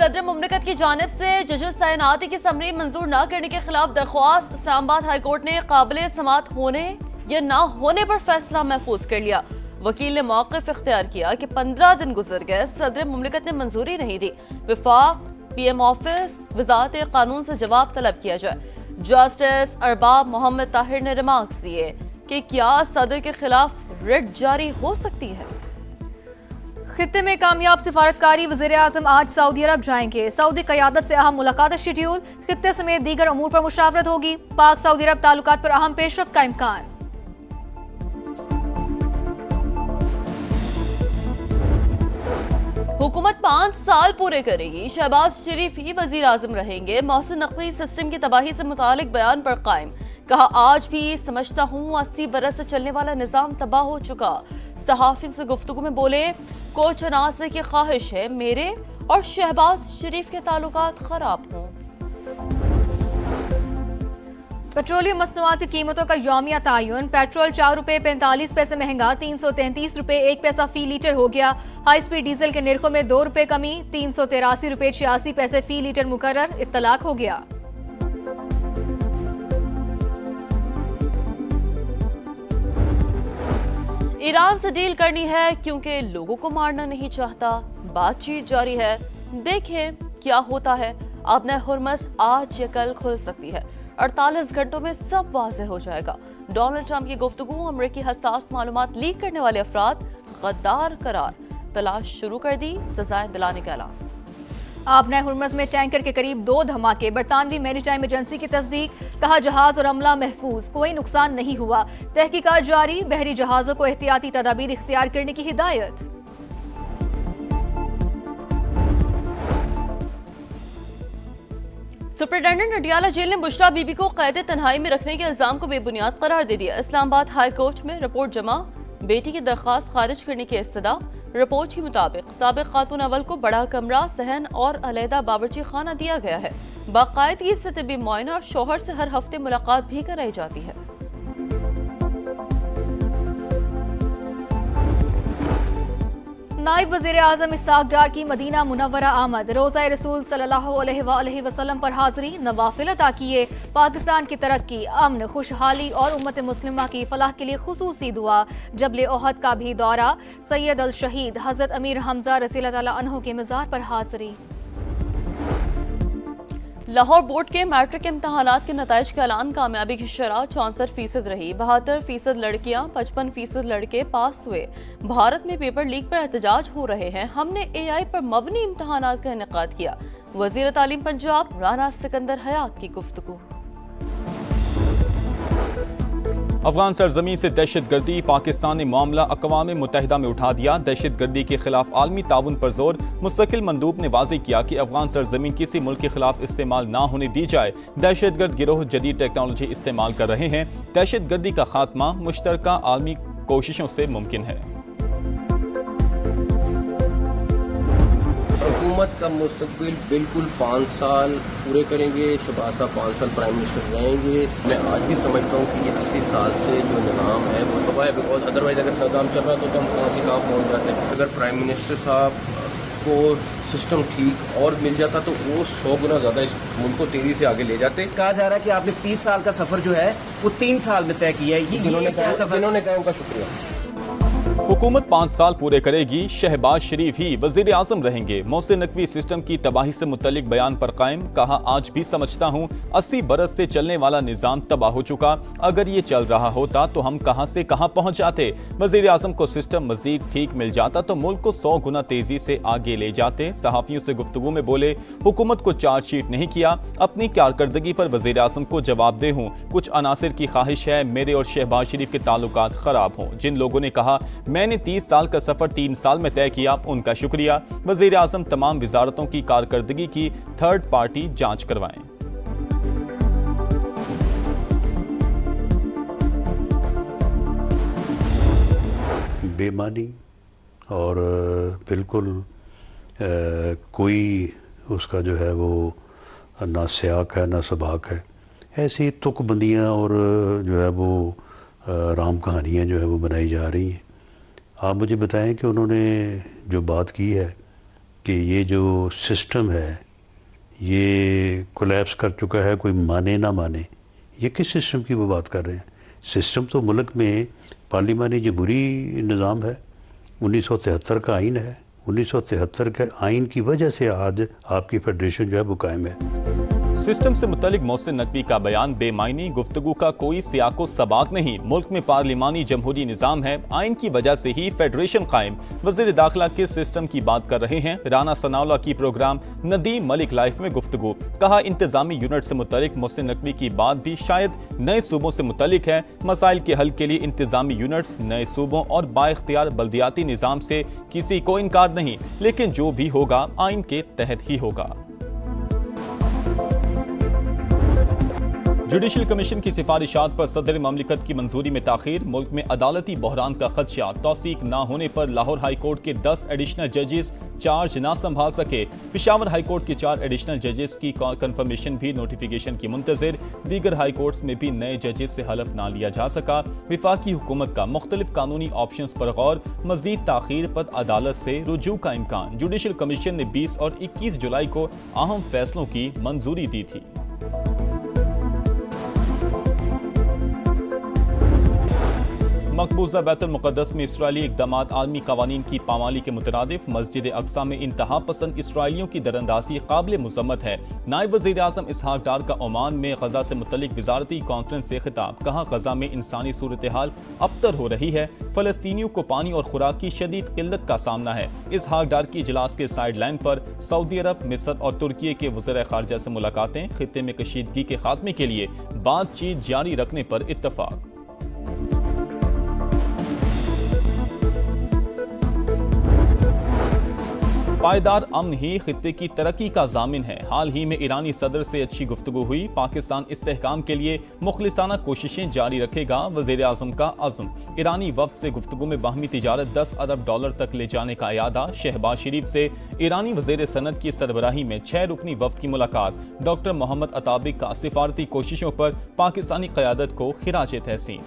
सदर मुमलिकत की जानिब से जजेस तैनाती की समरी मंजूर न करने के खिलाफ दरख्वास्त इस्लामाबाद हाईकोर्ट ने काबिल समात होने या न होने पर फैसला महफूज कर लिया। वकील ने मौक़िफ़ इख्तियार किया कि 15 दिन गुजर गए, सदर मुमलिकत ने मंजूरी नहीं दी। विफाक PM ऑफिस वजारत कानून से जवाब तलब किया जाए। जस्टिस अरबाब मोहम्मद ताहिर ने रिमार्क्स दिए कि क्या सदर के खिलाफ रिट जारी हो सकती है। खित्ते में कामयाब सिफारतकारी वज़ीर आज़म आज सऊदी अरब जाएंगे। सऊदी क़यादत से अहम मुलाकात शेड्यूल, खित्ते समेत दीगर अमूर पर मुशावरत होगी। पाक सऊदी अरब ताल्लुकात पर अहम पेशरफ्त का इम्कान। हुकूमत 5 साल पूरे करेगी, शहबाज शरीफ ही वजीर आजम रहेंगे। मोहसिन नकवी सिस्टम की तबाही से मुतालिक बयान पर कायम, कहा आज भी समझता हूँ 80 बरस से चलने वाला निजाम तबाह हो चुका। सहाफियों से गुफ्तगू में बोले कुछ अनासर की ख्वाहिश है मेरे और शहबाज शरीफ के ताल्लुकात खराब हों। पेट्रोलियम मसनूआत की कीमतों का यौमिया तयन, पेट्रोल 4 रुपये 45 पैसे महंगा 333 रुपये 1 पैसा फी लीटर हो गया। हाई स्पीड डीजल के निर्खों में 2 रुपये कमी, 383 रुपये 86 पैसे फी लीटर मुकर्रर, इत्तलाक हो गया। ईरान से डील करनी है क्योंकि लोगों को मारना नहीं चाहता, बातचीत जारी है, देखें क्या होता है। अब नए हुर्मस आज या कल खुल सकती है, 48 घंटों में सब वाज़ेह हो जाएगा। डोनाल्ड ट्रंप की गुफ्तगू, अमरीकी हसास मालूमात लीक करने वाले अफराद गद्दार करार, तलाश शुरू कर दी, सजाएं दिलाने का ऐलान। अब नए हुर्मस में टैंकर के करीब 2 धमाके, बरतानवी मैरीटाइम एजेंसी की तस्दीक, कहा जहाज और अमला महफूज, कोई नुकसान नहीं हुआ। तहकीकात जारी, बहरी जहाजों को एहतियाती तदाबीर इख्तियार करने की हिदायत। सुपरिटेंडेंट अडियाला जेल ने बुशरा बीबी को कैद तन्हाई में रखने के इल्जाम को बेबुनियाद करार दे दिया। इस्लामाबाद हाई कोर्ट में रिपोर्ट जमा, बेटी की दरख्वास्त खारिज करने की इस्तदा। रिपोर्ट के मुताबिक साबिक खातून अव्वल को बड़ा कमरा, सहन और अलहदा बावर्ची खाना दिया गया है। बाकायदगी से तिबी मुआयना और शोहर से हर हफ्ते मुलाकात भी कराई जाती है। नायब वज़ीर आज़म इसाक डार की मदीना मुनव्वरा आमद, रोज़ा रसूल सल्लल्लाहु अलैहि वसल्लम पर हाज़री, नवाफिल अता किए। पाकिस्तान की तरक्की, अमन, खुशहाली और उम्मत मुस्लिमा की फलाह के लिए खुसूसी दुआ। जबल ओहद का भी दौरा, सैयद अल शहीद हज़रत अमीर हमजा रज़ियल्लाहु तआला अन्हु के मज़ार पर हाज़री। लाहौर बोर्ड के मैट्रिक इम्तहानात के नताइज का ऐलान, कामयाबी की शरह 64% रही। 72% लड़कियां, 55% लड़के पास हुए। भारत में पेपर लीक पर एहतजाज हो रहे हैं, हमने AI पर मबनी इम्तहानात का इनेकाद किया। वज़ीर तालीम पंजाब राना सिकंदर हयात की गुफ्तगू। अफगान सरजमीन से दहशतगर्दी, पाकिस्तान ने मामला अक़वाम मुत्तहिदा में उठा दिया। दहशतगर्दी के खिलाफ आलमी ताउन पर जोर, मुस्तकिल मंदूब ने वाज़ेह किया कि अफगान सरजमीन किसी मुल्क के खिलाफ इस्तेमाल ना होने दी जाए। दहशतगर्द गिरोह जदीद टेक्नोलॉजी इस्तेमाल कर रहे हैं। दहशतगर्दी का खात्मा मुश्तरका आलमी कोशिशों से मुमकिन है। हुकूमत का मुस्तकबिल बिल्कुल 5 साल पूरे करेंगे। शहबाज साहब 5 साल प्राइम मिनिस्टर रहेंगे। मैं आज भी समझता हूँ कि ये 80 साल से जो निज़ाम है वो तबाह है। बिकॉज अदरवाइज अगर निज़ाम चल रहा तो हम कहाँ से कहाँ पहुँच जाते। अगर प्राइम मिनिस्टर साहब को सिस्टम ठीक और मिल जाता तो वो 100 गुना ज़्यादा इस मुल्क को तेजी से आगे ले जाते। कहा जा रहा है कि आपने 30 साल का सफर जो है वो 3 साल में तय किया है। जिन्होंने कहा उनका शुक्रिया। हुकूमत 5 साल पूरे करेगी, शहबाज शरीफ ही वजीर आजम रहेंगे। मोहसिन नकवी सिस्टम की तबाही से मुतल्लिक बयान पर कायम, कहा आज भी समझता हूँ 80 बरस से चलने वाला निजाम तबाह हो चुका। अगर ये चल रहा होता तो हम कहाँ से कहाँ पहुँच जाते। वजीर आजम को सिस्टम मजीद ठीक मिल जाता तो मुल्क को 100 गुना तेजी से आगे ले जाते। सहाफियों से गुफ्तगू में बोले हुकूमत को चार्जशीट नहीं किया, अपनी कारकर्दगी पर वजीर आजम को जवाब दे हूँ। कुछ अनासिर की ख्वाहिश है मेरे और शहबाज शरीफ के ताल्लुकात खराब हों। जिन लोगों ने कहा मैंने 30 साल का सफर 3 साल में तय किया, उनका शुक्रिया। वजीर आजम तमाम विजारतों की कारकर्दगी की थर्ड पार्टी जांच करवाएं। बेमानी और बिल्कुल कोई उसका जो है वो ना सियाक है ना सबाक है, ऐसी तुकबंदियाँ और जो है वो राम कहानियाँ जो है वो बनाई जा रही हैं। आप मुझे बताएं कि उन्होंने जो बात की है कि ये जो सिस्टम है ये कोलैप्स कर चुका है, कोई माने ना माने, ये किस सिस्टम की वो बात कर रहे हैं? सिस्टम तो मुल्क में पार्लिमानी जमहूरी निज़ाम है, 1973 का आइन है, 1973 के आइन की वजह से आज आपकी फेडरेशन जो है वो कायम है। सिस्टम से मुतल्लिक मोहसिन नकवी का बयान बेमायनी, गुफ्तगू का कोई सियाको सबाक नहीं। मुल्क में पार्लिमानी जमहूरी निज़ाम है, आइन की वजह से ही फेडरेशन कायम। वज़ीर दाखिला किस सिस्टम की बात कर रहे हैं? राना सनाउल्लाह की प्रोग्राम नदीम मलिक लाइफ में गुफ्तगू। कहा इंतजामी यूनिट से मुतल्लिक मोहसिन नकवी की बात भी शायद नए सूबों से मुतल्लिक है। मसाइल के हल के लिए इंतजामी यूनिट्स नए सूबों और बाइख्तियार बल्दियाती निज़ाम से किसी को इनकार नहीं, लेकिन जो भी होगा आइन के तहत ही होगा। जुडिशल कमीशन की सिफारिशात पर सदर ममलिकत की मंजूरी में ताखीर। मुल्क में अदालती बहरान का खदशा, तौसीक न होने पर लाहौर हाई कोर्ट के 10 एडिशनल जजेस चार्ज ना संभाल सके। पेशावर हाई कोर्ट के 4 एडिशनल जजेस की कंफर्मेशन भी नोटिफिकेशन की मुंतजिर। दीगर हाई कोर्ट्स में भी नए जजेस से हलफ ना लिया जा सका। विफाकी हुकूमत का मुख्तलिफ कानूनी ऑप्शंस पर गौर, मजीद ताखीर पर अदालत से रुजू का इम्कान। जुडिशल कमीशन ने 20 और 21 जुलाई को अहम फैसलों की मंजूरी दी थी। मकबूजा बैतुल मुक़द्दस में इसराइली इक़दामात आलमी कवानीन की पामाली के मुतरादिफ। मस्जिद अक्सा में इंतहा पसंद इसराइलियों की दरअंदाजी काबिल मुज़म्मत है। नायब वज़ीर आज़म इसहाक डार का ओमान में गजा से मुतल्लिक वज़ारती कॉन्फ्रेंस से खिताब। कहा गजा में इंसानी सूरत हाल अबतर हो रही है, फ़लस्तीनियों को पानी और खुराक की शदीद किल्लत का सामना है। इसहाक डार की इजलास के साइड लाइन पर सऊदी अरब, मिस्र और तुर्की के वज़ीर ख़ारजा से मुलाकातें। खित्ते में कशीदगी के खात्मे के लिए बातचीत जारी रखने पर इत्तफाक। पायदार अमन ही खित्ते की तरक्की का जामिन है। हाल ही में ईरानी सदर से अच्छी गुफ्तगू हुई। पाकिस्तान इस्तेहकाम के लिए मुखलिसाना कोशिशें जारी रखेगा, वज़ीर आज़म का अज़्म। ईरानी वफ्द से गुफ्तगू में बाहमी तिजारत $10 अरब तक ले जाने का इरादा। शहबाज शरीफ से ईरानी वज़ीर सनत की सरबराही में 6 रुकनी वफ्द की मुलाकात। डॉक्टर मोहम्मद अताबिक का सिफारती कोशिशों पर पाकिस्तानी क़यादत को खिराज तहसीन।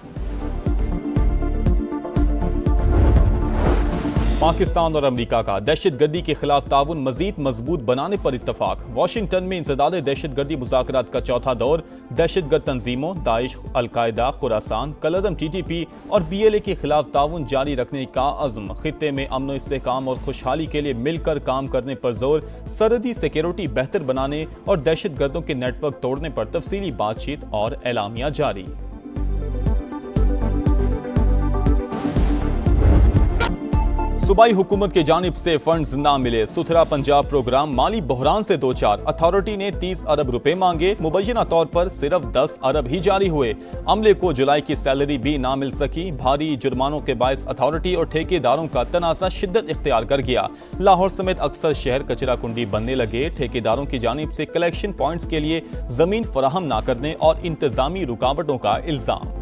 पाकिस्तान और अमेरिका का दहशतगर्दी के खिलाफ ताउन मजीद मजबूत बनाने पर इत्तफाक। वाशिंगटन में इंसदाद दहशतगर्दी मुज़ाकरात का चौथा दौर। दहशतगर्द तंजीमों दाइश, अलकायदा, खुरासान, कलअदम TTP और BLA के खिलाफ ताउन जारी रखने का अज़्म। खित्ते में अमन, इस्तेहकाम और खुशहाली के लिए मिलकर काम करने पर जोर। सरहदी सिक्योरिटी बेहतर बनाने और दहशतगर्दों के नेटवर्क तोड़ने पर तफसीली बातचीत और एलामिया जारी। सूबाई हुकूमत की जानिब से फंड्स ना मिले। सुथरा पंजाब प्रोग्राम माली बहरान से दो चार। अथॉरिटी ने 30 अरब रुपए मांगे, मुबैना तौर पर सिर्फ 10 अरब ही जारी हुए। अमले को जुलाई की सैलरी भी ना मिल सकी। भारी जुर्मानों के बायस अथॉरिटी और ठेकेदारों का तनाज़ा शिद्दत इख्तियार कर गया। लाहौर समेत अक्सर शहर कचरा कुंडी बनने लगे। ठेकेदारों की जानिब से कलेक्शन पॉइंट्स के लिए जमीन फराहम ना करने और इंतजामी रुकावटों का इल्जाम।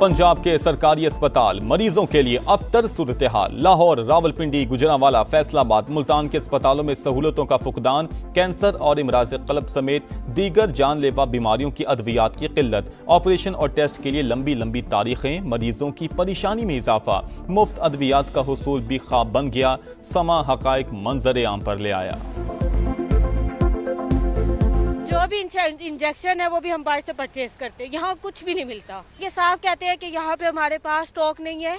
पंजाब के सरकारी अस्पताल मरीजों के लिए अबतर सूरत हाल। लाहौर, रावलपिंडी, गुजरांवाला, फैसलाबाद, मुल्तान के अस्पतालों में सहूलतों का फुकदान। कैंसर और इमराज क़ल्ब समेत दीगर जानलेवा बीमारियों की अद्वियात की किल्लत। ऑपरेशन और टेस्ट के लिए लंबी लंबी तारीखें, मरीजों की परेशानी में इजाफा। मुफ्त अद्वियात का हुसूल भी ख्वाब बन गया। समा हकायक मंजर आम पर ले आया। जो भी इंजेक्शन है वो भी हम बाहर से परचेज करते हैं, यहाँ कुछ भी नहीं मिलता। ये साफ कहते हैं कि यहाँ पे हमारे पास स्टॉक नहीं है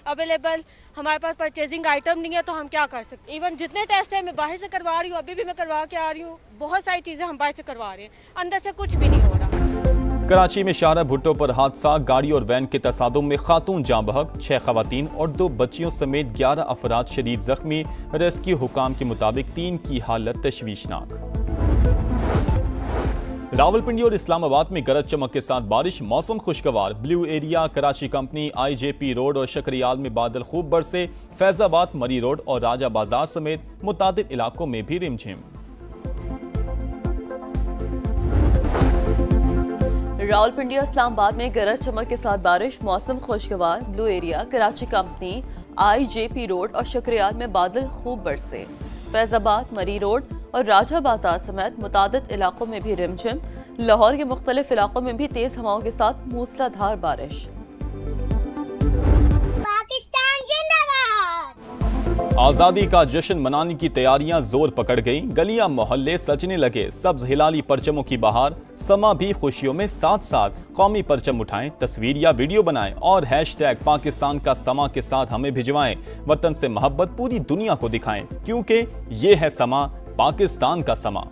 अवेलेबल, हमारे पास परचेजिंग आइटम नहीं है, तो हम क्या कर सकते। इवन जितने टेस्ट है मैं बाहर से करवा रही हूँ, अभी भी मैं करवा के आ रही हूँ। बहुत सारी चीजें हम बाहर से करवा रहे हैं, अंदर से कुछ भी नहीं हो रहा। कराची में शाहरा भुट्टो पर हादसा। गाड़ी और वैन के तसादुम में खातून जाँ बहक। 6 खवातीन और 2 बच्चियों समेत 11 अफराद शदीद जख्मी। रेस्क्यू हुकाम के मुताबिक 3 की हालत तशवीशनाक। रावलपिंडी और इस्लामाबाद में गरज चमक के साथ बारिश। मौसम खुशगवार। Blue area, Karachi company, IJP road और शकरियाल में बादल खूब बरसे। फैजाबाद, मरी रोड और राजा बाजार समेत मुतादिद इलाकों में भी रिमझिम। रावलपिंडी और इस्लामाबाद में गरज चमक के साथ बारिश। मौसम खुशगवार। Blue area, Karachi company, IJP road और शकरियाल में बादल खूब बरसे। फैजाबाद, मरी रोड और राजा बाजार समेत मुतादिद इलाकों में भी रिमझिम। लाहौर के मुख्तलिफ इलाकों में भी तेज हवाओं के साथ मूसलाधार बारिश। आजादी का जश्न मनाने की तैयारियां जोर पकड़ गईं, गलियां मोहल्ले सजने लगे, सब्ज हिलाली परचमों की बहार। समा भी खुशियों में साथ साथ कौमी परचम उठाएं, तस्वीर या वीडियो बनाएं और हैशटैग पाकिस्तान का समा के साथ हमें भिजवाएं। वतन से मोहब्बत पूरी दुनिया को दिखाएं, क्योंकि ये है समा, पाकिस्तान का समा।